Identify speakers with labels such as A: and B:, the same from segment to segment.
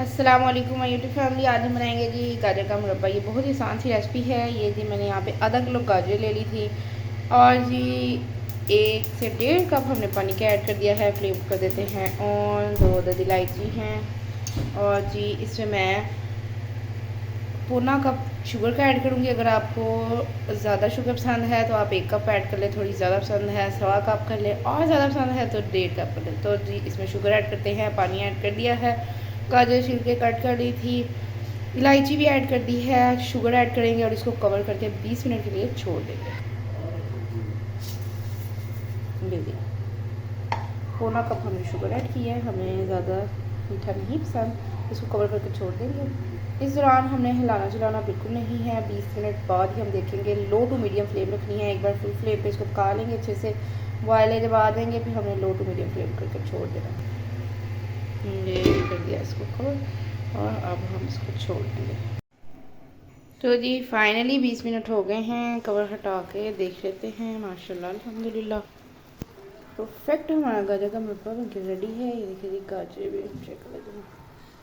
A: अस्सलाम वालेकुम my YouTube family. आज हम बनाएंगे जी गाजर का मुरब्बा। ये बहुत ही आसान सी रेसिपी है। ये जी मैंने यहाँ पे आधा किलो गाजर ले ली थी और जी 1 से 1.5 कप हमने पानी का ऐड कर दिया है। फ्लेम कर देते हैं और 2 अदद इलायची हैं और जी इसमें मैं पौना कप शुगर का ऐड करूँगी। अगर आपको ज़्यादा शुगर पसंद है तो आप 1 कप ऐड कर लें, थोड़ी ज़्यादा पसंद है 1.25 कप कर लें और ज़्यादा पसंद है तो 1.5 कप कर लें। तो जी इसमें शुगर ऐड करते हैं, पानी ऐड कर दिया है, गाजर छिलके कट कर दी थी, इलायची भी ऐड कर दी है, शुगर ऐड करेंगे और इसको कवर करके 20 मिनट के लिए छोड़ देंगे। जल्दी पौना कप हमने शुगर ऐड की है, हमें ज़्यादा मीठा नहीं पसंद। इसको कवर करके छोड़ देंगे। इस दौरान हमने हिलाना चलाना बिल्कुल नहीं है। 20 मिनट बाद ही हम देखेंगे। लो टू मीडियम फ्लेम रखनी है। एक बार फुल फ्लेम पे इसको पका लेंगे अच्छे से, बॉयल जब आ देंगे फिर हमने लो टू मीडियम फ्लेम करके छोड़ देना। ये कर दिया इसको कवर और अब हम इसको छोड़ देंगे। तो जी फाइनली 20 मिनट हो गए हैं। कवर हटा के देख लेते हैं। माशाल्लाह अल्हम्दुलिल्लाह परफेक्ट हमारा गाजर का मुरब्बा बनके रेडी है। ये देखिए जी गाजर भी चेक कर लेते हैं।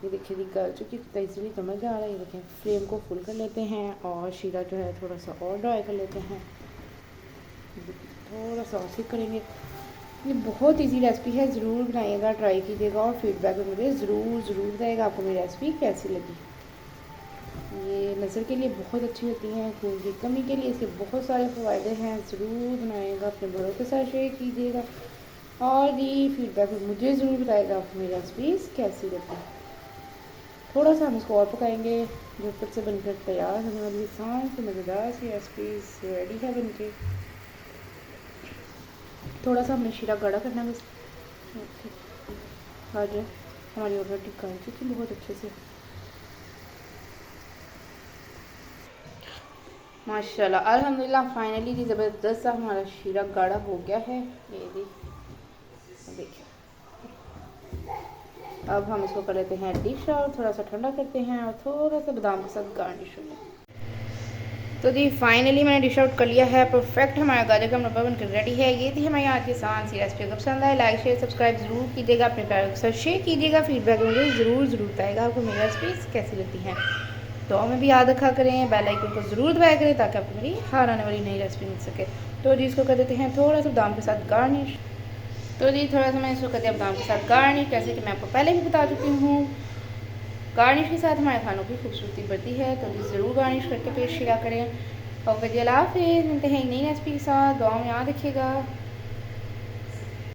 A: ये देखिए जी गाजर की तैसीरी समझ आ रहा है। ये देखें फ्लेम को फुल कर लेते हैं और शीरा जो है थोड़ा सा और ड्राई कर लेते हैं। थोड़ा सा और सीख करेंगे। ये बहुत इजी रेसिपी है, ज़रूर बनाइएगा, ट्राई कीजिएगा और फीडबैक में मुझे ज़रूर बताइएगा आपको मेरी रेसिपी कैसी लगी। ये नज़र के लिए बहुत अच्छी होती हैं, खून की कमी के लिए इसके बहुत सारे फ़ायदे हैं। ज़रूर बनाइएगा, अपने बड़ों के साथ शेयर कीजिएगा और ये फीडबैक में मुझे ज़रूर बताइएगा आपको मेरी रेसिपीज़ कैसी लगी। थोड़ा सा हम इसको और पकाएंगे। झटपट से बनकर तैयार होने वाली आसान सी मज़ेदार सी रेसिपीज़ रेडी है बनके। थोड़ा सा हमने शीरा गाढ़ा करना है बस। गाजर हमारी ऑलरेडी गल चुकी बहुत अच्छे से। माशाल्लाह अल्हम्दुलिल्लाह फाइनली जी ज़बरदस्त सा हमारा शीरा गाढ़ा हो गया है। ये देखिए अब हम इसको कर लेते हैं डिश और थोड़ा सा ठंडा करते हैं और थोड़ा सा बादाम के साथ गार्निश हो जाए। तो जी फाइनली मैंने डिश आउट कर लिया है। परफेक्ट हमारा गाजर का मुरब्बा बनकर रेडी है। ये थी हमारी आज की आसान सी रेसिपी। अगर पसंद आए लाइक शेयर सब्सक्राइब ज़रूर कीजिएगा, अपने प्यारों के साथ शेयर कीजिएगा, फीडबैक मुझे ज़रूर बताइएगा आपको मेरी रेसिपीज़ कैसी लगती हैं। दुआ में भी याद रखा करें, बेल आइकन को ज़रूर दबाया करें ताकि आपको मेरी हर आने वाली नई रेसिपी मिल सके। तो जी इसको कर देते हैं थोड़ा सा बादाम के साथ गार्निश। तो जी थोड़ा सा मैं इसको कर दिया बादाम के साथ गार्निश, जैसे कि मैं आपको पहले भी बता चुकी हूँ। गार्निश के साथ हमारे खानों की खूबसूरती बढ़ती है, तो जी ज़रूर गार्निश करके पेश किया करें। और अल्लाह हाफ़िज़, मिलते हैं एक नई रेसिपी के साथ। दुआ में याद रखिएगा।